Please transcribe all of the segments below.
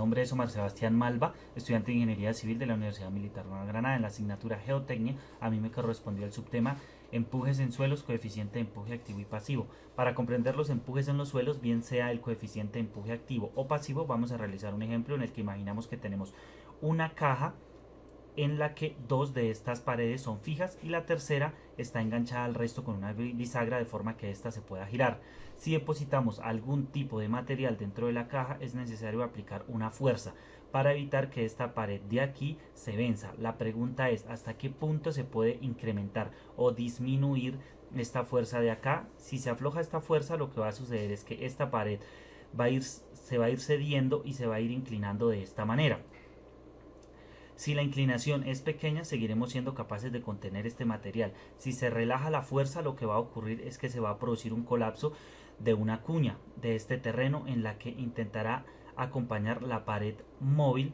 nombre es Omar Sebastián Malva, estudiante de Ingeniería Civil de la Universidad Militar Nueva Granada. En la asignatura Geotecnia a mí me correspondió el subtema Empujes en suelos, coeficiente de empuje activo y pasivo. Para comprender los empujes en los suelos, bien sea el coeficiente de empuje activo o pasivo, vamos a realizar un ejemplo en el que imaginamos que tenemos una caja en la que dos de estas paredes son fijas y la tercera está enganchada al resto con una bisagra de forma que ésta se pueda girar. Si depositamos algún tipo de material dentro de la caja, es necesario aplicar una fuerza para evitar que esta pared de aquí se venza. La pregunta es, ¿hasta qué punto se puede incrementar o disminuir esta fuerza de acá? Si se afloja esta fuerza, lo que va a suceder es que esta pared se va a ir cediendo y se va a ir inclinando de esta manera. Si la inclinación es pequeña, seguiremos siendo capaces de contener este material. Si se relaja la fuerza, lo que va a ocurrir es que se va a producir un colapso de una cuña de este terreno en la que intentará acompañar la pared móvil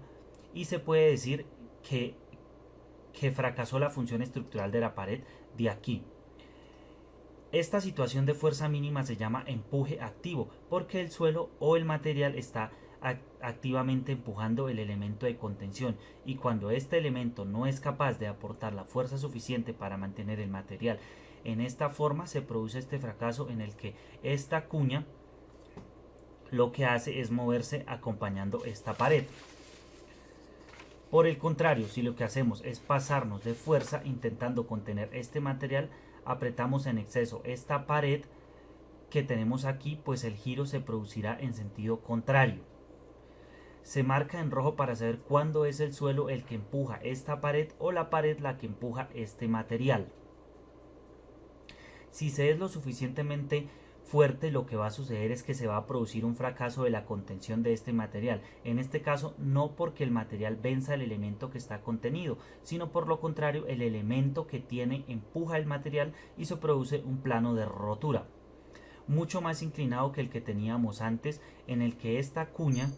y se puede decir que fracasó la función estructural de la pared de aquí. Esta situación de fuerza mínima se llama empuje activo porque el suelo o el material está activamente empujando el elemento de contención, y cuando este elemento no es capaz de aportar la fuerza suficiente para mantener el material en esta forma, se produce este fracaso en el que esta cuña lo que hace es moverse acompañando esta pared. Por el contrario, si lo que hacemos es pasarnos de fuerza intentando contener este material, apretamos en exceso esta pared que tenemos aquí, pues el giro se producirá en sentido contrario. Se marca en rojo para saber cuándo es el suelo el que empuja esta pared o la pared la que empuja este material. Si se es lo suficientemente fuerte, lo que va a suceder es que se va a producir un fracaso de la contención de este material. En este caso, no porque el material venza el elemento que está contenido, sino por lo contrario, el elemento que tiene empuja el material y se produce un plano de rotura, mucho más inclinado que el que teníamos antes, en el que esta cuña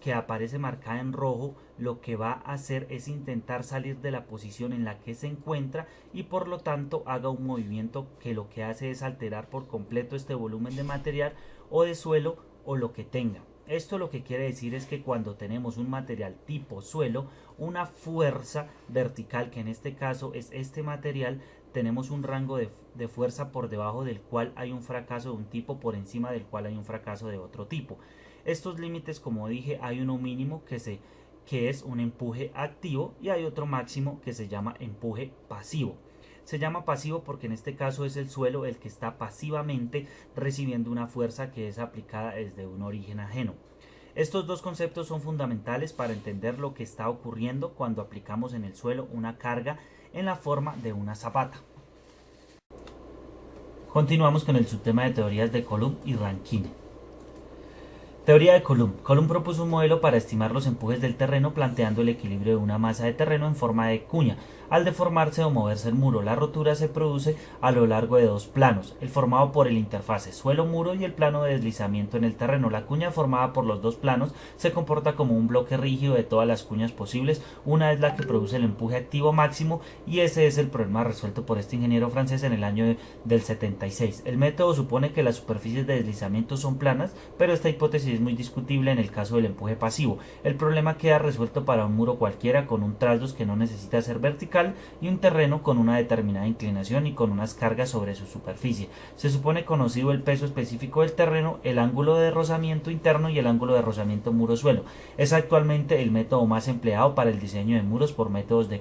que aparece marcada en rojo lo que va a hacer es intentar salir de la posición en la que se encuentra y por lo tanto haga un movimiento que lo que hace es alterar por completo este volumen de material o de suelo o lo que tenga. Esto lo que quiere decir es que cuando tenemos un material tipo suelo, una fuerza vertical, que en este caso es este material, tenemos un rango de fuerza por debajo del cual hay un fracaso de un tipo, por encima del cual hay un fracaso de otro tipo. Estos límites, como dije, hay uno mínimo que es un empuje activo y hay otro máximo que se llama empuje pasivo. Se llama pasivo porque en este caso es el suelo el que está pasivamente recibiendo una fuerza que es aplicada desde un origen ajeno. Estos dos conceptos son fundamentales para entender lo que está ocurriendo cuando aplicamos en el suelo una carga en la forma de una zapata. Continuamos con el subtema de teorías de Coulomb y Rankine. Teoría de Coulomb. Coulomb propuso un modelo para estimar los empujes del terreno planteando el equilibrio de una masa de terreno en forma de cuña. Al deformarse o moverse el muro, la rotura se produce a lo largo de dos planos, el formado por el interfase suelo-muro y el plano de deslizamiento en el terreno. La cuña formada por los dos planos se comporta como un bloque rígido de todas las cuñas posibles. Una es la que produce el empuje activo máximo y ese es el problema resuelto por este ingeniero francés en el año del 76. El método supone que las superficies de deslizamiento son planas, pero esta hipótesis es muy discutible en el caso del empuje pasivo. El problema queda resuelto para un muro cualquiera con un trasdos que no necesita ser vertical y un terreno con una determinada inclinación y con unas cargas sobre su superficie. Se supone conocido el peso específico del terreno, el ángulo de rozamiento interno y el ángulo de rozamiento muro-suelo. Es actualmente el método más empleado para el diseño de muros por métodos de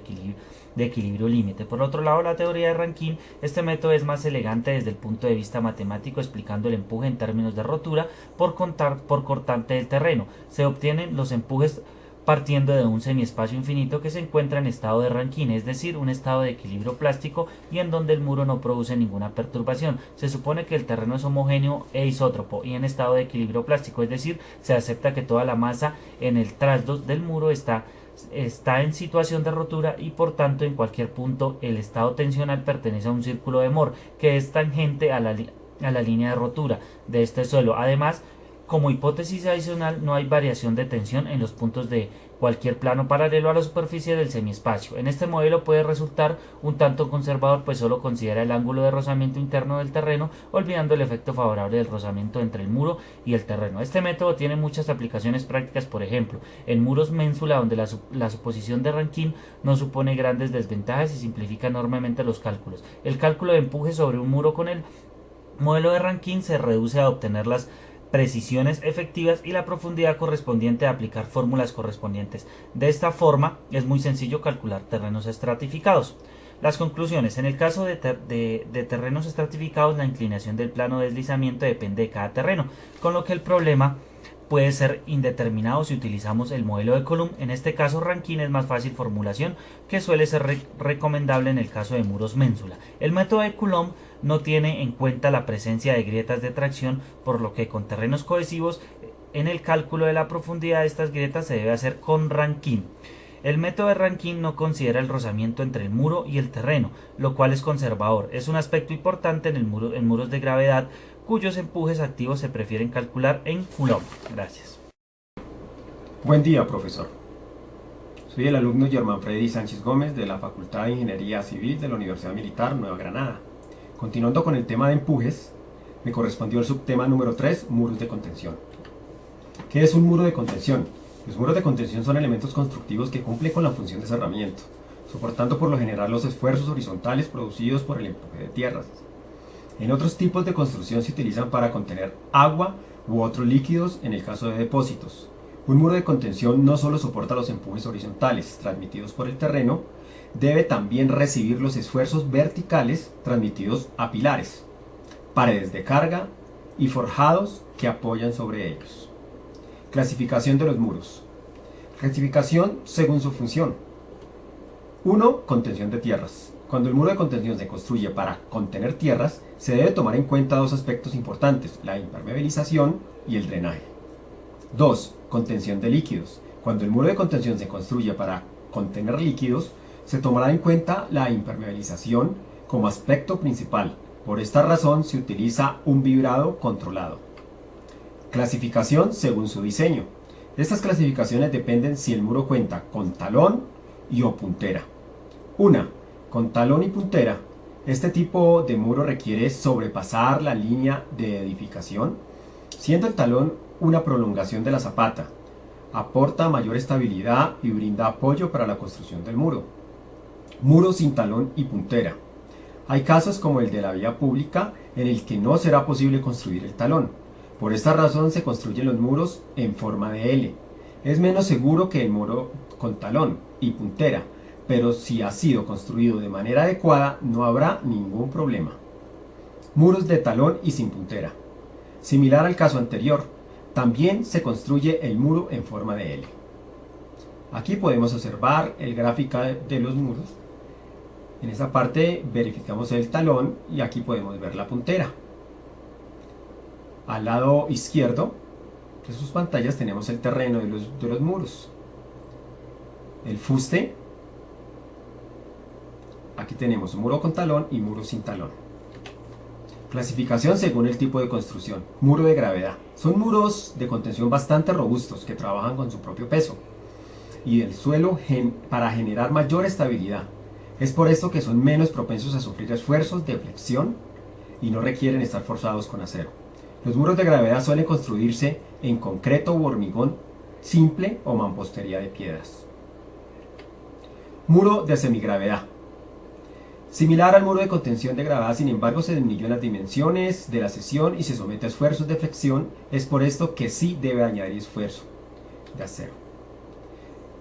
equilibrio límite. Por otro lado, la teoría de Rankine, este método es más elegante desde el punto de vista matemático, explicando el empuje en términos de rotura por cortante del terreno. Se obtienen los empujes partiendo de un semiespacio infinito que se encuentra en estado de Rankine, es decir, un estado de equilibrio plástico y en donde el muro no produce ninguna perturbación. Se supone que el terreno es homogéneo e isótropo y en estado de equilibrio plástico, es decir, se acepta que toda la masa en el trasdos del muro está en situación de rotura y por tanto en cualquier punto el estado tensional pertenece a un círculo de Moore que es tangente a la línea de rotura de este suelo. Además, Como hipótesis adicional, no hay variación de tensión en los puntos de cualquier plano paralelo a la superficie del semiespacio. En este modelo puede resultar un tanto conservador, pues solo considera el ángulo de rozamiento interno del terreno, olvidando el efecto favorable del rozamiento entre el muro y el terreno. Este método tiene muchas aplicaciones prácticas, por ejemplo, en muros ménsula, donde la suposición de Rankine no supone grandes desventajas y simplifica enormemente los cálculos. El cálculo de empuje sobre un muro con el modelo de Rankine se reduce a obtener las precisiones efectivas y la profundidad correspondiente a aplicar fórmulas correspondientes. De esta forma es muy sencillo calcular terrenos estratificados. Las conclusiones. En el caso de terrenos estratificados, la inclinación del plano de deslizamiento depende de cada terreno, con lo que el problema puede ser indeterminado si utilizamos el modelo de Coulomb. En este caso, Rankine es más fácil formulación, que suele ser recomendable en el caso de muros ménsula. El método de Coulomb no tiene en cuenta la presencia de grietas de tracción, por lo que con terrenos cohesivos en el cálculo de la profundidad de estas grietas se debe hacer con Rankine. El método de Rankine no considera el rozamiento entre el muro y el terreno, lo cual es conservador. Es un aspecto importante en muros de gravedad cuyos empujes activos se prefieren calcular en Coulomb. Gracias. Buen día, profesor. Soy el alumno Germán Freddy Sánchez Gómez de la Facultad de Ingeniería Civil de la Universidad Militar Nueva Granada. Continuando con el tema de empujes, me correspondió el subtema número 3, muros de contención. ¿Qué es un muro de contención? Los muros de contención son elementos constructivos que cumplen con la función de cerramiento, soportando por lo general los esfuerzos horizontales producidos por el empuje de tierras. En otros tipos de construcción se utilizan para contener agua u otros líquidos en el caso de depósitos. Un muro de contención no solo soporta los empujes horizontales transmitidos por el terreno, debe también recibir los esfuerzos verticales transmitidos a pilares, paredes de carga y forjados que apoyan sobre ellos. Clasificación de los muros. Clasificación según su función. 1. Contención de tierras. Cuando el muro de contención se construye para contener tierras, se debe tomar en cuenta dos aspectos importantes, la impermeabilización y el drenaje. 2. Contención de líquidos. Cuando el muro de contención se construye para contener líquidos, se tomará en cuenta la impermeabilización como aspecto principal. Por esta razón se utiliza un vibrado controlado. Clasificación según su diseño. Estas clasificaciones dependen si el muro cuenta con talón y o puntera. 1. Con talón y puntera. Este tipo de muro requiere sobrepasar la línea de edificación, siendo el talón una prolongación de la zapata. Aporta mayor estabilidad y brinda apoyo para la construcción del muro. Muro sin talón y puntera. Hay casos como el de la vía pública en el que no será posible construir el talón. Por esta razón se construyen los muros en forma de L. Es menos seguro que el muro con talón y puntera, pero si ha sido construido de manera adecuada no habrá ningún problema. Muros de talón y sin puntera. Similar al caso anterior, también se construye el muro en forma de L. Aquí podemos observar el gráfico de los muros. En esta parte verificamos el talón y aquí podemos ver la puntera. Al lado izquierdo de sus pantallas tenemos el terreno de los muros. El fuste. Aquí tenemos muro con talón y muro sin talón. Clasificación según el tipo de construcción. Muro de gravedad. Son muros de contención bastante robustos que trabajan con su propio peso y el suelo para generar mayor estabilidad. Es por esto que son menos propensos a sufrir esfuerzos de flexión y no requieren estar forzados con acero. Los muros de gravedad suelen construirse en concreto u hormigón simple o mampostería de piedras. Muro de semigravedad. Similar al muro de contención de gravedad, sin embargo, se disminuyó en las dimensiones de la sección y se somete a esfuerzos de flexión. Es por esto que sí debe añadir esfuerzo de acero.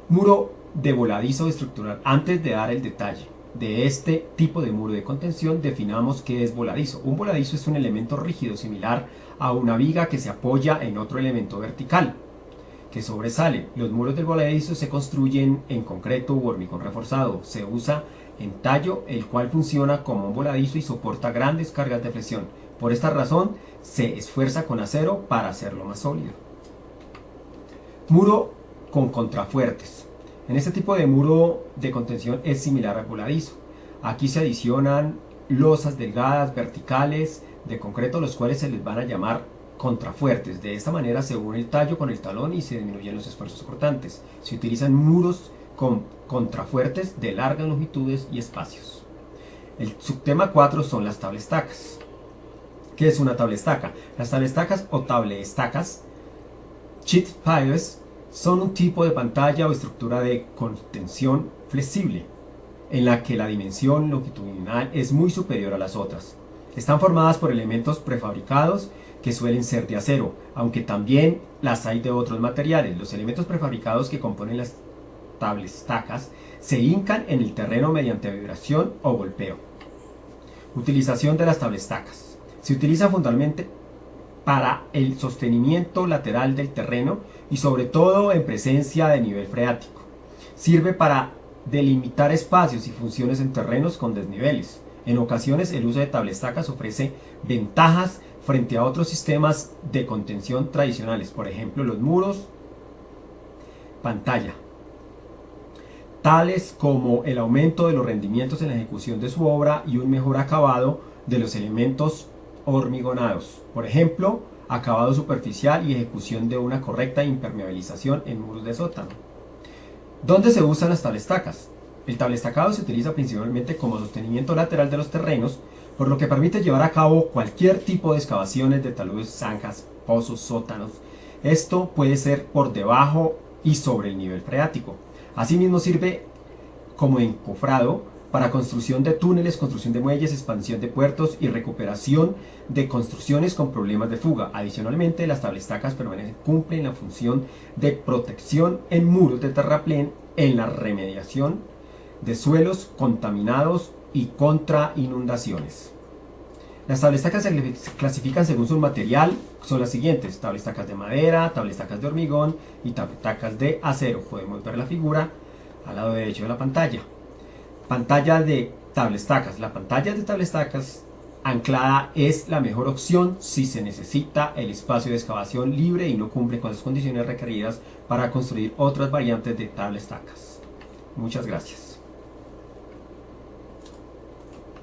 Muro de voladizo estructural. Antes de dar el detalle de este tipo de muro de contención, definamos qué es voladizo. Un voladizo es un elemento rígido similar a una viga que se apoya en otro elemento vertical que sobresale. Los muros del voladizo se construyen en concreto u hormigón reforzado. Se usa en tallo, el cual funciona como un voladizo y soporta grandes cargas de flexión. Por esta razón se esfuerza con acero para hacerlo más sólido. Muro con contrafuertes. En este tipo de muro de contención es similar al voladizo. Aquí se adicionan losas delgadas verticales de concreto, los cuales se les van a llamar contrafuertes. De esta manera se une el tallo con el talón y se disminuyen los esfuerzos cortantes. Se utilizan muros con contrafuertes de largas longitudes y espacios. El subtema 4 son las tablestacas. ¿Qué es una tablestaca? Las tablestacas o tableestacas, sheet piles, son un tipo de pantalla o estructura de contención flexible en la que la dimensión longitudinal es muy superior a las otras. Están formadas por elementos prefabricados que suelen ser de acero, aunque también las hay de otros materiales. Los elementos prefabricados que componen las tablestacas se hincan en el terreno mediante vibración o golpeo. Utilización de las tablestacas. Se utiliza fundamentalmente para el sostenimiento lateral del terreno y sobre todo en presencia de nivel freático. Sirve para delimitar espacios y funciones en terrenos con desniveles. En ocasiones el uso de tablestacas ofrece ventajas frente a otros sistemas de contención tradicionales, por ejemplo los muros pantalla, tales como el aumento de los rendimientos en la ejecución de su obra y un mejor acabado de los elementos hormigonados, por ejemplo acabado superficial y ejecución de una correcta impermeabilización en muros de sótano. ¿Dónde se usan las tablestacas? El tablestacado se utiliza principalmente como sostenimiento lateral de los terrenos, por lo que permite llevar a cabo cualquier tipo de excavaciones de taludes, zanjas, pozos, sótanos. Esto puede ser por debajo y sobre el nivel freático. Asimismo sirve como encofrado para construcción de túneles, construcción de muelles, expansión de puertos y recuperación de construcciones con problemas de fuga. Adicionalmente, las tablestacas cumplen la función de protección en muros de terraplén, en la remediación de suelos contaminados y contra inundaciones. Las tablestacas se clasifican según su material, son las siguientes: tablestacas de madera, tablestacas de hormigón y tablestacas de acero. Podemos ver la figura al lado derecho de la pantalla. Pantalla de tablestacas. La pantalla de tablestacas anclada es la mejor opción si se necesita el espacio de excavación libre y no cumple con las condiciones requeridas para construir otras variantes de tablestacas. Muchas gracias.